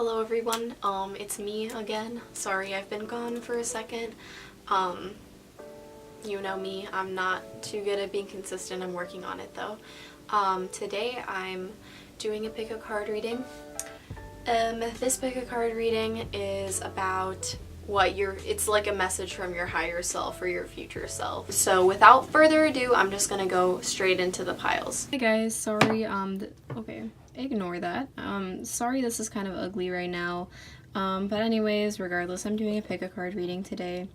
Hello everyone, it's me again. Sorry I've been gone for a second. You know me, I'm not too good at being consistent. I'm working on it though. Today I'm doing a pick a card reading. This pick a card reading is about it's like a message from your higher self or your future self. So without further ado, I'm just gonna go straight into the piles. Hey guys, sorry, okay, ignore that. Sorry this is kind of ugly right now. But anyways, regardless, I'm doing a pick a card reading today.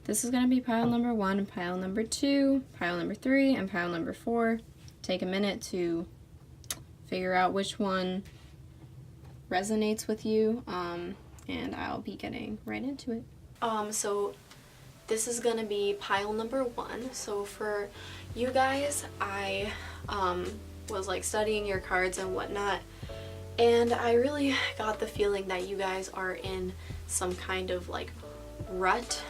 This is gonna be pile number 1, pile number 2, pile number 3, and pile number 4. Take a minute to figure out which one resonates with you, and I'll be getting right into it. So this is gonna be pile number 1. So for you guys, I was like studying your cards and whatnot, and I really got the feeling that you guys are in some kind of like rut,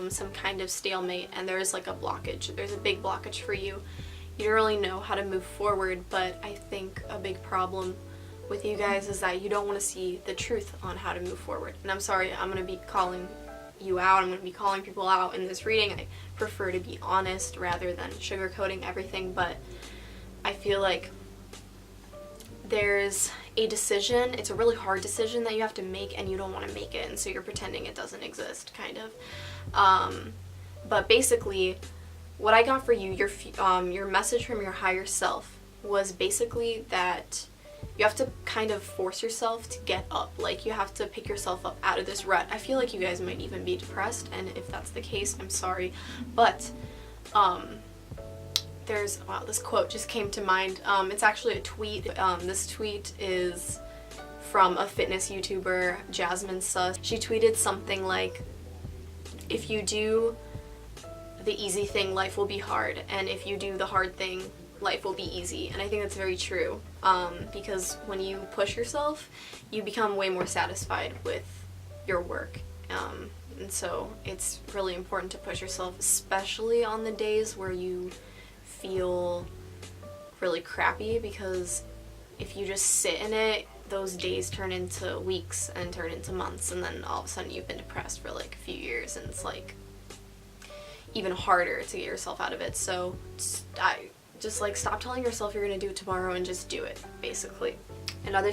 some kind of stalemate, and there's like a blockage. There's a big blockage for you. You don't really know how to move forward, but I think a big problem with you guys is that you don't want to see the truth on how to move forward. And I'm sorry, I'm going to be calling you out, I'm going to be calling people out in this reading. I prefer to be honest rather than sugarcoating everything, but I feel like there's a decision, it's a really hard decision that you have to make and you don't want to make it, and so you're pretending it doesn't exist, kind of. But basically, what I got for you, your message from your higher self was basically that you have to kind of force yourself to get up. Like, you have to pick yourself up out of this rut. I feel like you guys might even be depressed, and if that's the case, I'm sorry. But, wow, this quote just came to mind. It's actually a tweet. This tweet is from a fitness YouTuber, Jasmine Suss. She tweeted something like, if you do the easy thing, life will be hard, and if you do the hard thing, life will be easy. And I think that's very true, because when you push yourself, you become way more satisfied with your work, and so it's really important to push yourself, especially on the days where you feel really crappy, because if you just sit in it, those days turn into weeks and turn into months, and then all of a sudden you've been depressed for like a few years, and it's like even harder to get yourself out of it. So just like stop telling yourself you're gonna do it tomorrow and just do it, basically. Another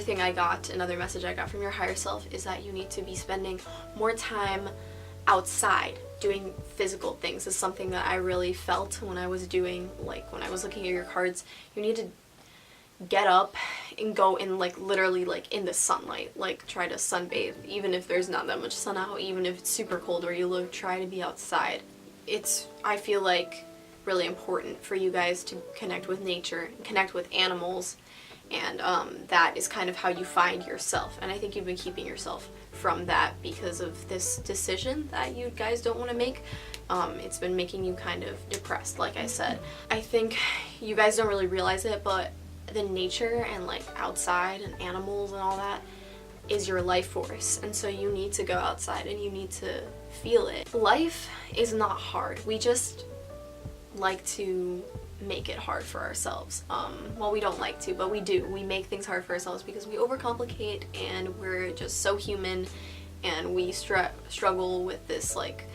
message I got from your higher self is that you need to be spending more time outside doing physical things. Is something that I really felt when I was looking at your cards. You need to get up and go in, like, literally, like, in the sunlight. Like, try to sunbathe, even if there's not that much sun out, even if it's super cold where you live, try to be outside. I feel like, really important for you guys to connect with nature, connect with animals, and that is kind of how you find yourself. And I think you've been keeping yourself from that because of this decision that you guys don't want to make. It's been making you kind of depressed, like I said. I think you guys don't really realize it, but the nature and like outside and animals and all that is your life force, and so you need to go outside and you need to feel it. Life is not hard. We just like to make it hard for ourselves. Well, we don't like to, but we do. We make things hard for ourselves because we overcomplicate, and we're just so human, and we struggle with this like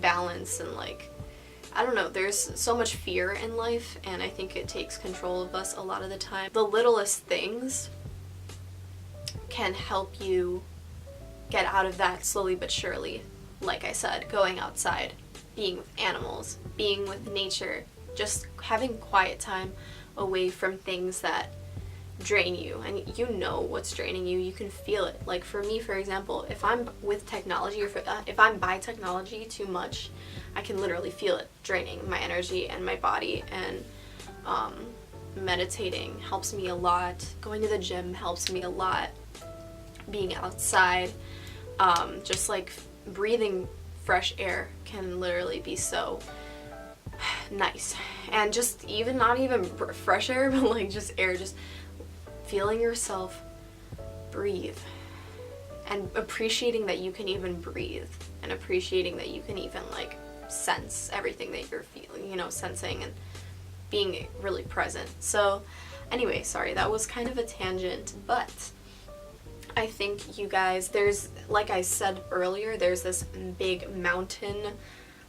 balance, and like, I don't know, there's so much fear in life, and I think it takes control of us a lot of the time. The littlest things can help you get out of that slowly but surely. Like I said, going outside, being with animals, being with nature, just having quiet time away from things that drain you. And you know what's draining you, you can feel it. Like for me, for example, if I'm with technology, or if I'm by technology too much, I can literally feel it draining my energy and my body. And meditating helps me a lot. Going to the gym helps me a lot. Being outside, just like breathing fresh air can literally be so nice. And just even not even fresh air, but like just air, just feeling yourself breathe and appreciating that you can even breathe, and appreciating that you can even like sense everything that you're feeling, you know, sensing and being really present. So anyway, sorry, that was kind of a tangent, but I think you guys, there's, like I said earlier, there's this big mountain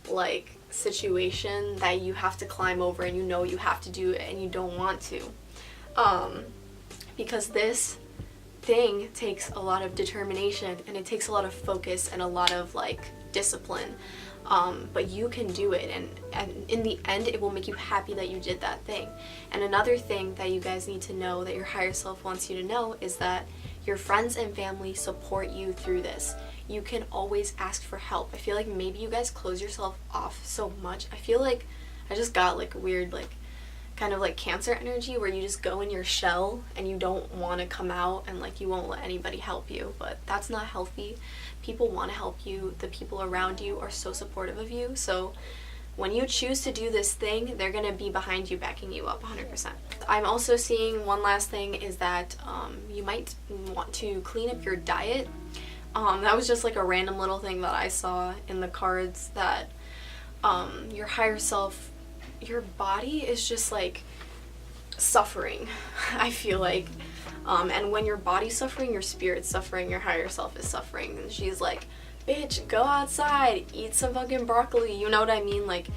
like situation that you have to climb over, and you know you have to do it and you don't want to, because this thing takes a lot of determination and it takes a lot of focus and a lot of like discipline, but you can do it, and in the end it will make you happy that you did that thing. And another thing that you guys need to know, that your higher self wants you to know, is that your friends and family support you through this. You can always ask for help. I feel like maybe you guys close yourself off so much. I feel like I just got like weird, like kind of like Cancer energy, where you just go in your shell and you don't want to come out, and like you won't let anybody help you. But that's not healthy. People want to help you. The people around you are so supportive of you. So when you choose to do this thing, they're going to be behind you, backing you up 100%. I'm also seeing one last thing is that you might want to clean up your diet. That was just like a random little thing that I saw in the cards, that your higher self, your body is just like suffering, I feel like. And when your body's suffering, your spirit's suffering, your higher self is suffering. And she's like, bitch, go outside, eat some fucking broccoli, you know what I mean? Like,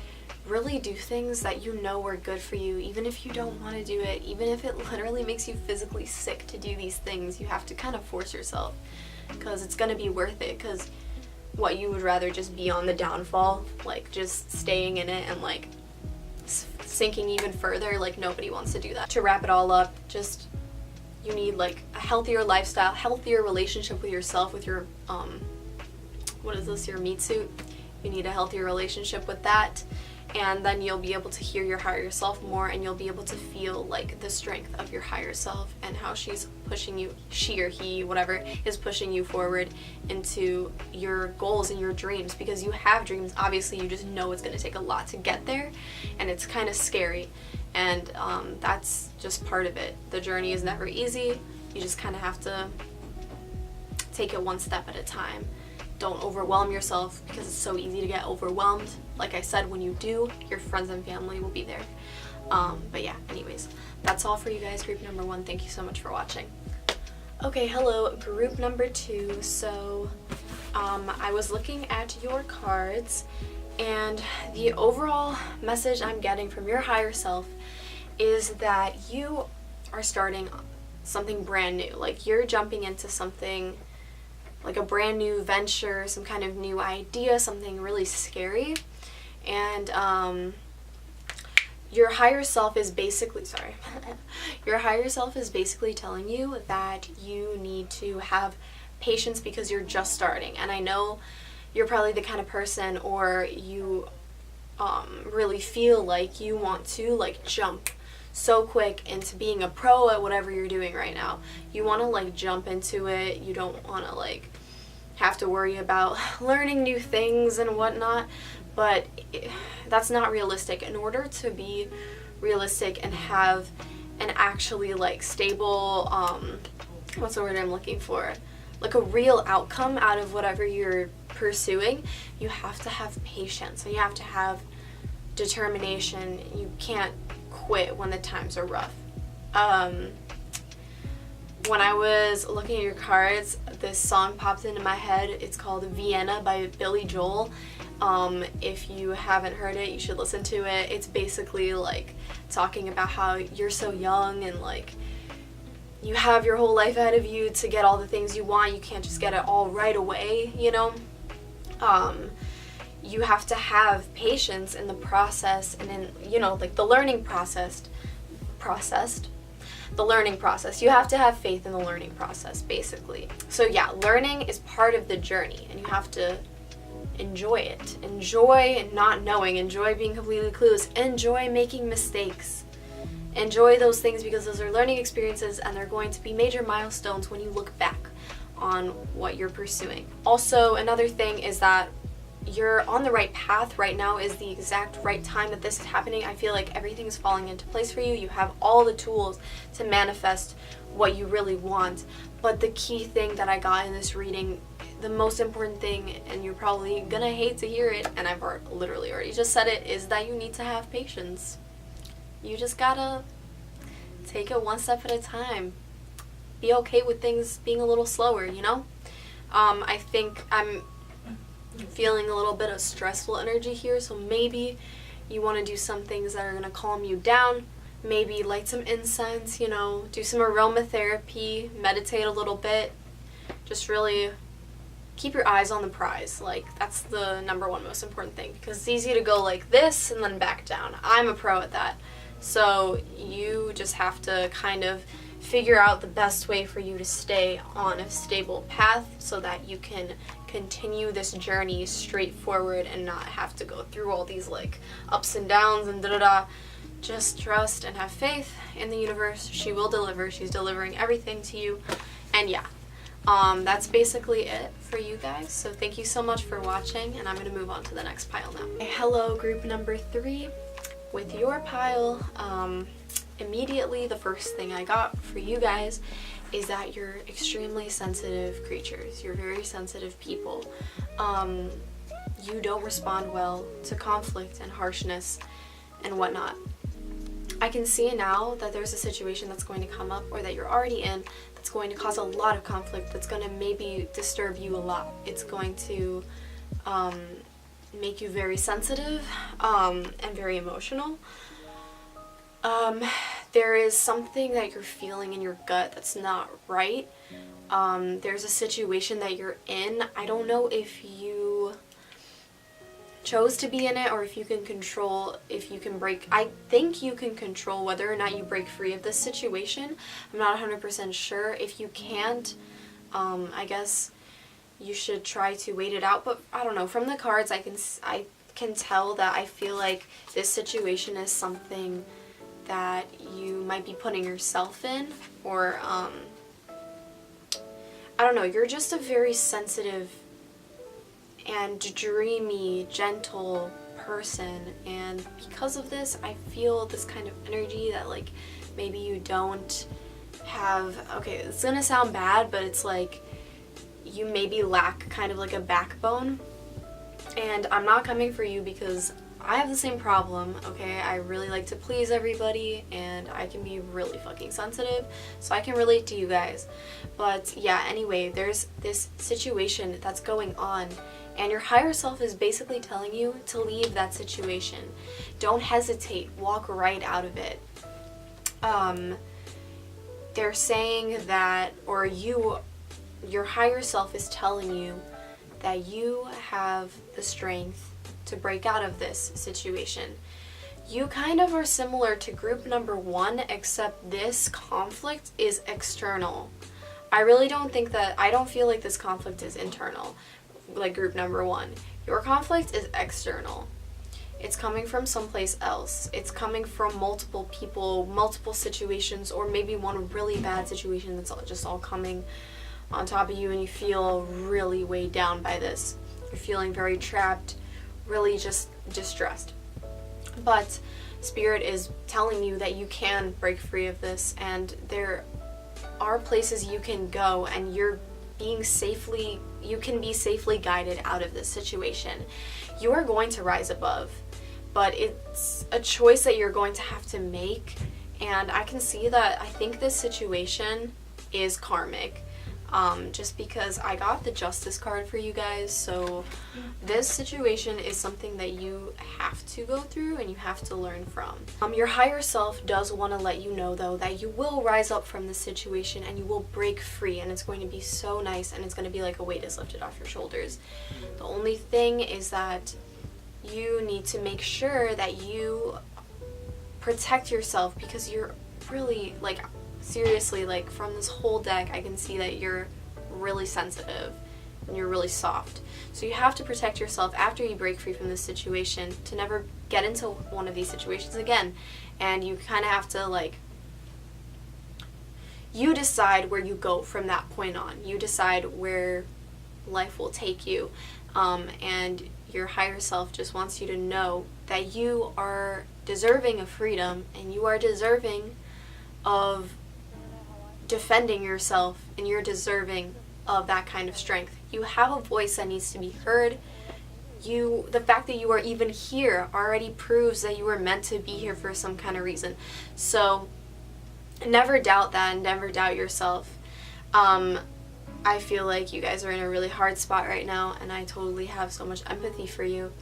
really do things that you know are good for you, even if you don't want to do it, even if it literally makes you physically sick to do these things. You have to kind of force yourself, because it's going to be worth it. Because what, you would rather just be on the downfall, like just staying in it and like sinking even further? Like, nobody wants to do that. To wrap it all up, just, you need like a healthier lifestyle, healthier relationship with yourself, with your what is this, your meat suit. You need a healthier relationship with that, and then you'll be able to hear your higher self more, and you'll be able to feel like the strength of your higher self and how she's pushing you, she or he, whatever, is pushing you forward into your goals and your dreams. Because you have dreams, obviously, you just know it's going to take a lot to get there, and it's kind of scary, and that's just part of it. The journey is never easy. You just kind of have to take it one step at a time. Don't overwhelm yourself, because it's so easy to get overwhelmed. Like I said, when you do, your friends and family will be there. But yeah, anyways, that's all for you guys. Group number 1, thank you so much for watching. Okay, hello, group number 2. So I was looking at your cards, and the overall message I'm getting from your higher self is that you are starting something brand new. Like, you're jumping into something like a brand new venture, some kind of new idea, something really scary. And your higher self is basically, your higher self is basically telling you that you need to have patience, because you're just starting. And I know you're probably the kind of person, or you really feel like you want to like jump so quick into being a pro at whatever you're doing right now. You want to like jump into it. You don't want to like have to worry about learning new things and whatnot, but that's not realistic. In order to be realistic and have an actually like stable, what's the word I'm looking for? Like a real outcome out of whatever you're pursuing, you have to have patience, and you have to have determination. You can't quit when the times are rough. When I was looking at your cards, this song popped into my head. It's called Vienna by Billy Joel. If you haven't heard it, you should listen to it. It's basically like talking about how you're so young, and like you have your whole life ahead of you to get all the things you want. You can't just get it all right away, you know? You have to have patience in the process, and in, you know, like the learning process. The learning process. You have to have faith in the learning process, basically. So yeah, learning is part of the journey, and you have to enjoy it. Enjoy not knowing. Enjoy being completely clueless. Enjoy making mistakes. Enjoy those things, because those are learning experiences, and they're going to be major milestones when you look back on what you're pursuing. Also, another thing is that you're on the right path. Right now is the exact right time that this is happening. I feel like everything's falling into place for you. You have all the tools to manifest what you really want. But the key thing that I got in this reading, the most important thing, and you're probably gonna hate to hear it, and I've literally already just said it, is that you need to have patience. You just gotta take it one step at a time. be okay with things being a little slower, you know? I think I'm feeling a little bit of stressful energy here, so maybe you want to do some things that are going to calm you down. Maybe light some incense, you know, do some aromatherapy, meditate a little bit. Just really keep your eyes on the prize. Like, that's the number one most important thing, because it's easy to go like this and then back down. I'm a pro at that. So you just have to kind of figure out the best way for you to stay on a stable path so that you can continue this journey straight forward and not have to go through all these like ups and downs and da-da-da. Just trust and have faith in the universe. She will deliver. She's delivering everything to you. And yeah, that's basically it for you guys. So thank you so much for watching, and I'm going to move on to the next pile now. Hello, group number 3. With your pile, immediately the first thing I got for you guys is that you're extremely sensitive creatures. You're very sensitive people. You don't respond well to conflict and harshness and whatnot. I can see now that there's a situation that's going to come up, or that you're already in, that's going to cause a lot of conflict, that's going to maybe disturb you a lot. It's going to make you very sensitive and very emotional. There is something that you're feeling in your gut that's not right. There's a situation that you're in. I don't know if you chose to be in it, or if you can control, if you can break. I think you can control whether or not you break free of this situation. I'm not 100% sure. If you can't, I guess you should try to wait it out. But I don't know, from the cards I can tell that I feel like this situation is something that you might be putting yourself in, or I don't know, you're just a very sensitive and dreamy, gentle person, and because of this I feel this kind of energy that like maybe you don't have, okay, it's gonna sound bad, but it's like you maybe lack kind of like a backbone. And I'm not coming for you because I have the same problem, okay? I really like to please everybody, and I can be really fucking sensitive, so I can relate to you guys. But yeah, anyway, there's this situation that's going on, and your higher self is basically telling you to leave that situation. Don't hesitate, walk right out of it. They're saying that, or your higher self is telling you that you have the strength to break out of this situation. You kind of are similar to group number 1, except this conflict is external. I really don't think that, I don't feel like this conflict is internal, like group number 1. Your conflict is external. It's coming from someplace else. It's coming from multiple people, multiple situations, or maybe one really bad situation that's just all coming on top of you, and you feel really weighed down by this. You're feeling very trapped, really just distressed. But Spirit is telling you that you can break free of this, and there are places you can go, and you can be safely guided out of this situation. You are going to rise above, but it's a choice that you're going to have to make. And I can see that I think this situation is karmic. Just because I got the Justice card for you guys, so this situation is something that you have to go through and you have to learn from. Your higher self does want to let you know, though, that you will rise up from this situation and you will break free, and it's going to be so nice, and it's going to be like a weight is lifted off your shoulders. The only thing is that you need to make sure that you protect yourself, because you're really, like, seriously, like, from this whole deck I can see that you're really sensitive and you're really soft. So you have to protect yourself after you break free from this situation to never get into one of these situations again. And you kind of have to, like, you decide where you go from that point on. You decide where life will take you. And your higher self just wants you to know that you are deserving of freedom, and you are deserving of defending yourself, and you're deserving of that kind of strength. You have a voice that needs to be heard. The fact that you are even here already proves that you were meant to be here for some kind of reason. So never doubt that, and never doubt yourself. I feel like you guys are in a really hard spot right now, and I totally have so much empathy for you.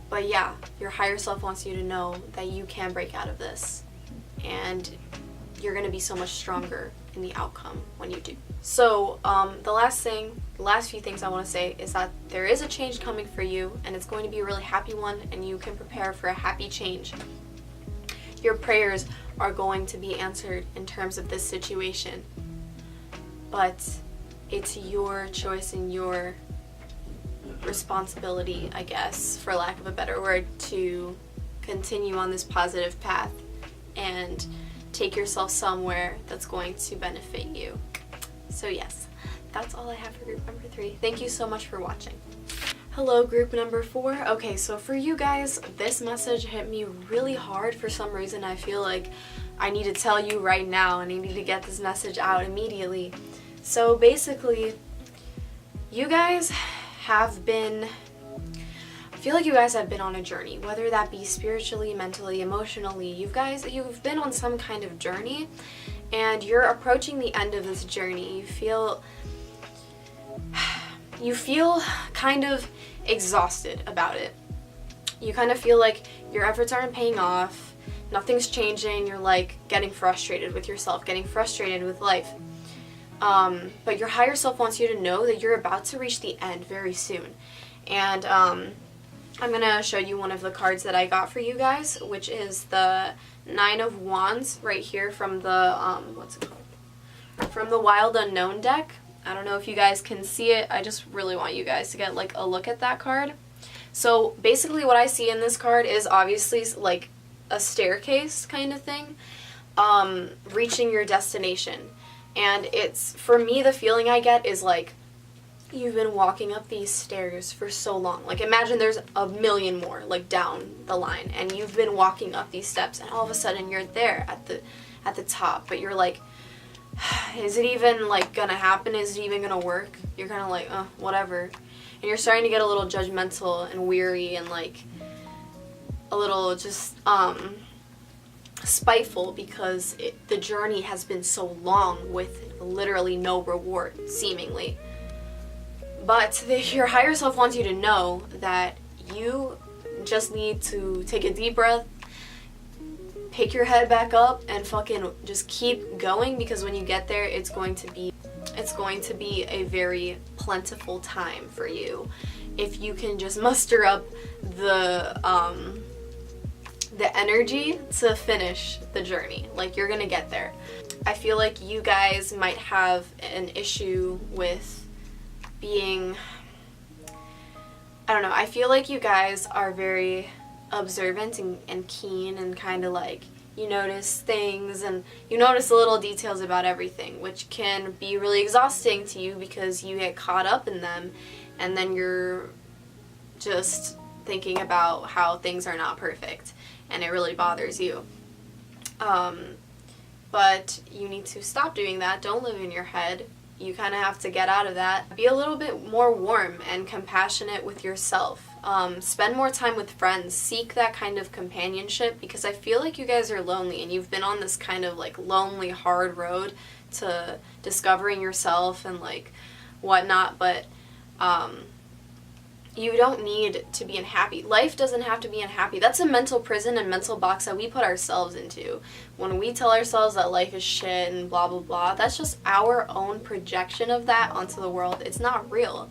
But yeah, your higher self wants you to know that you can break out of this, and you're going to be so much stronger in the outcome when you do. So the last few things I want to say is that there is a change coming for you, and it's going to be a really happy one, and you can prepare for a happy change. Your prayers are going to be answered in terms of this situation, but it's your choice and your responsibility, I guess, for lack of a better word, to continue on this positive path and take yourself somewhere that's going to benefit you. So yes, that's all I have for group number 3. Thank you so much for watching. Hello, group number 4. Okay, so for you guys, this message hit me really hard for some reason. I feel like I need to tell you right now, and I need to get this message out immediately. So basically, you guys have been, I feel like you guys have been on a journey, whether that be spiritually, mentally, emotionally. You've been on some kind of journey, and you're approaching the end of this journey. You feel kind of exhausted about it. You kind of feel like your efforts aren't paying off, nothing's changing, you're like getting frustrated with yourself, getting frustrated with life. But your higher self wants you to know that you're about to reach the end very soon. And I'm going to show you one of the cards that I got for you guys, which is the 9 of Wands right here from the, what's it called? From the Wild Unknown deck. I don't know if you guys can see it. I just really want you guys to get like a look at that card. So basically what I see in this card is obviously like a staircase kind of thing, reaching your destination. And it's, for me, the feeling I get is like you've been walking up these stairs for so long. Like imagine there's a million more like down the line, and you've been walking up these steps, and all of a sudden you're there at the top, but you're like, is it even like gonna happen? Is it even gonna work? You're kind of like, whatever. And you're starting to get a little judgmental and weary and like a little just spiteful because the journey has been so long with literally no reward, seemingly. But your higher self wants you to know that you just need to take a deep breath, pick your head back up, and fucking just keep going, because when you get there, it's going to be a very plentiful time for you if you can just muster up the energy to finish the journey. Like, you're gonna get there. I feel like you guys might have an issue with being, I don't know, I feel like you guys are very observant and keen, and kind of like, you notice things and you notice the little details about everything, which can be really exhausting to you because you get caught up in them, and then you're just thinking about how things are not perfect, and it really bothers you. But you need to stop doing that. Don't live in your head. You kind of have to get out of that. Be a little bit more warm and compassionate with yourself. Spend more time with friends. Seek that kind of companionship, because I feel like you guys are lonely, and you've been on this kind of like lonely, hard road to discovering yourself and like whatnot, but you don't need to be unhappy. Life doesn't have to be unhappy. That's a mental prison and mental box that we put ourselves into. When we tell ourselves that life is shit and blah, blah, blah, that's just our own projection of that onto the world. It's not real.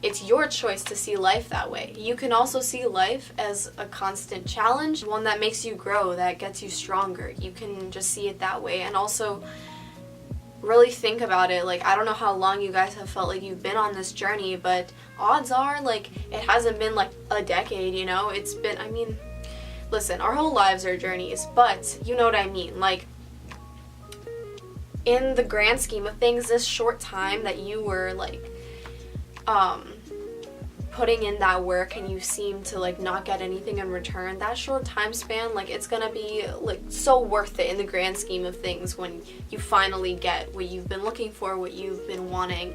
It's your choice to see life that way. You can also see life as a constant challenge, one that makes you grow, that gets you stronger. You can just see it that way, and also really think about it. Like, I don't know how long you guys have felt like you've been on this journey, but odds are, like, it hasn't been like a decade, you know? It's been, I mean, listen, our whole lives are journeys, but you know what I mean. Like, in the grand scheme of things, this short time that you were like putting in that work, and you seem to like not get anything in return, that short time span, like, it's gonna be like so worth it in the grand scheme of things when you finally get what you've been looking for, what you've been wanting,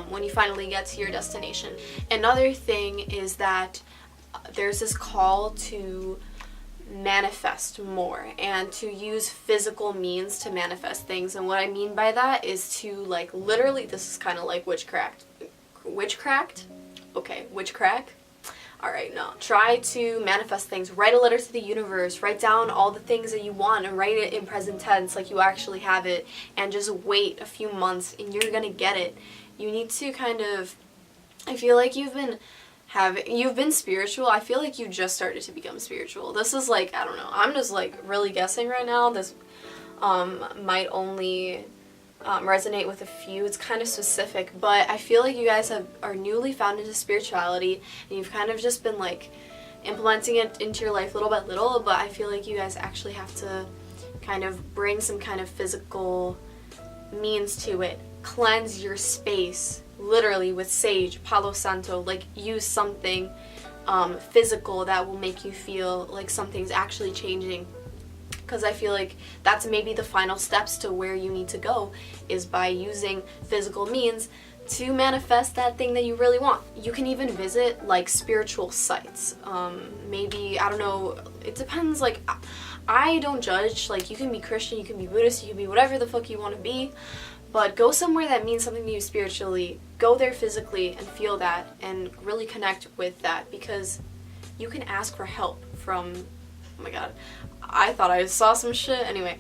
when you finally get to your destination. Another thing is that there's this call to manifest more and to use physical means to manifest things. And what I mean by that is to, like, literally, this is kind of like witchcraft. Okay, witchcraft. Alright, no. Try to manifest things. Write a letter to the universe. Write down all the things that you want and write it in present tense like you actually have it. And just wait a few months and you're gonna get it. You need to kind of... I feel like you've been spiritual. I feel like you just started to become spiritual. This is like, I don't know. I'm just like really guessing right now. This might only... resonate with a few. It's kind of specific, but I feel like you guys are newly found into spirituality and you've kind of just been like implementing it into your life little by little, but I feel like you guys actually have to kind of bring some kind of physical means to it. Cleanse your space, literally, with sage, Palo Santo. Like, use something physical that will make you feel like something's actually changing. Because I feel like that's maybe the final steps to where you need to go, is by using physical means to manifest that thing that you really want. You can even visit like spiritual sites. Maybe, I don't know, it depends. Like, I don't judge. Like, you can be Christian, you can be Buddhist, you can be whatever the fuck you want to be, but go somewhere that means something to you spiritually. Go there physically and feel that and really connect with that, because you can ask for help from, oh my god, I thought I saw some shit. Anyway,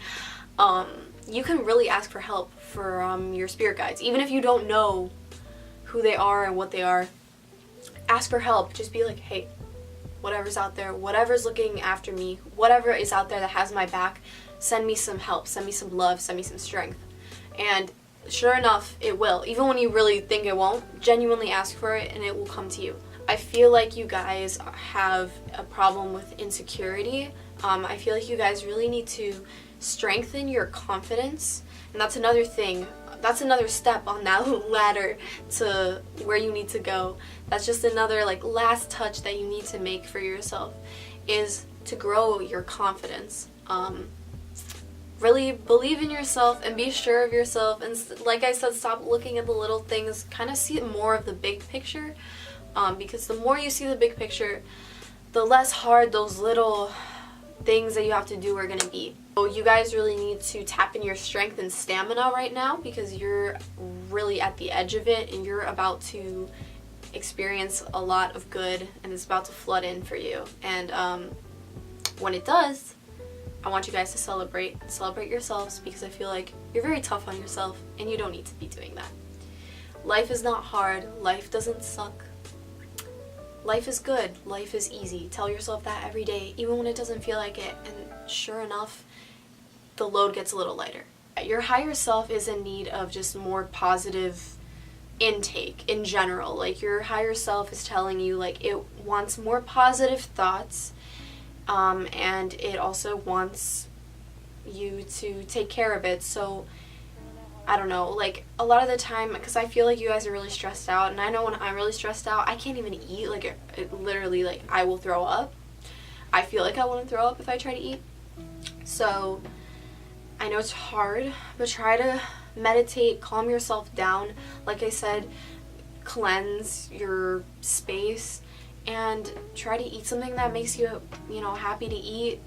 you can really ask for help from your spirit guides. Even if you don't know who they are and what they are, ask for help. Just be like, hey, whatever's out there, whatever's looking after me, whatever is out there that has my back, send me some help, send me some love, send me some strength. And sure enough, it will. Even when you really think it won't, genuinely ask for it and it will come to you. I feel like you guys have a problem with insecurity. I feel like you guys really need to strengthen your confidence, and that's another thing. That's another step on that ladder to where you need to go. That's just another like last touch that you need to make for yourself, is to grow your confidence. Really believe in yourself and be sure of yourself, and like I said, stop looking at the little things. Kind of see more of the big picture, because the more you see the big picture, the less hard those little things that you have to do are going to be. So you guys really need to tap in your strength and stamina right now, because you're really at the edge of it and you're about to experience a lot of good, and it's about to flood in for you. And when it does, I want you guys to celebrate yourselves, because I feel like you're very tough on yourself and you don't need to be doing that. Life is not hard. Life doesn't suck. Life is good. Life is easy. Tell yourself that every day, even when it doesn't feel like it, and sure enough, the load gets a little lighter. Your higher self is in need of just more positive intake in general. Like, your higher self is telling you, like, it wants more positive thoughts, and it also wants you to take care of it. So I don't know, like, a lot of the time, because I feel like you guys are really stressed out, and I know when I'm really stressed out, I can't even eat. Like, it literally, like, I will throw up. I feel like I want to throw up if I try to eat. So I know it's hard, but try to meditate, calm yourself down. Like I said, cleanse your space, and try to eat something that makes you, you know, happy to eat.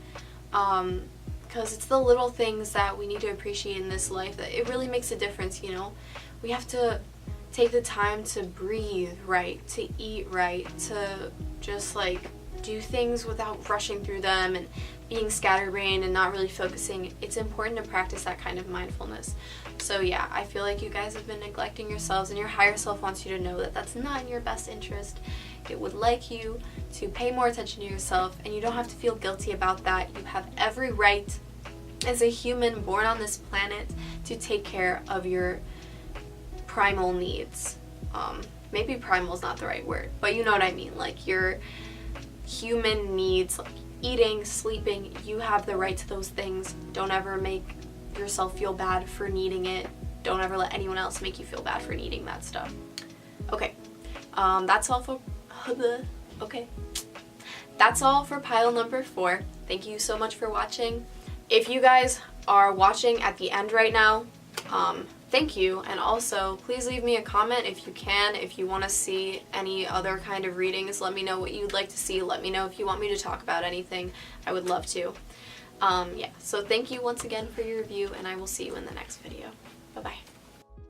Because it's the little things that we need to appreciate in this life that it really makes a difference, you know. We have to take the time to breathe right, to eat right, to just like do things without rushing through them and being scatterbrained and not really focusing. It's important to practice that kind of mindfulness. So yeah, I feel like you guys have been neglecting yourselves, and your higher self wants you to know that that's not in your best interest. It would like you to pay more attention to yourself, and you don't have to feel guilty about that. You have every right as a human born on this planet to take care of your primal needs. Maybe primal is not the right word, but you know what I mean. Like, your human needs, like eating, sleeping, you have the right to those things. Don't ever make yourself feel bad for needing it. Don't ever let anyone else make you feel bad for needing that stuff. Okay, that's all for that's all for pile number 4. Thank you so much for watching. If you guys are watching at the end right now, thank you, and also please leave me a comment if you can. If you want to see any other kind of readings, let me know what you'd like to see. Let me know if you want me to talk about anything. I would love to. Yeah, so thank you once again for your review, and I will see you in the next video. Bye-bye.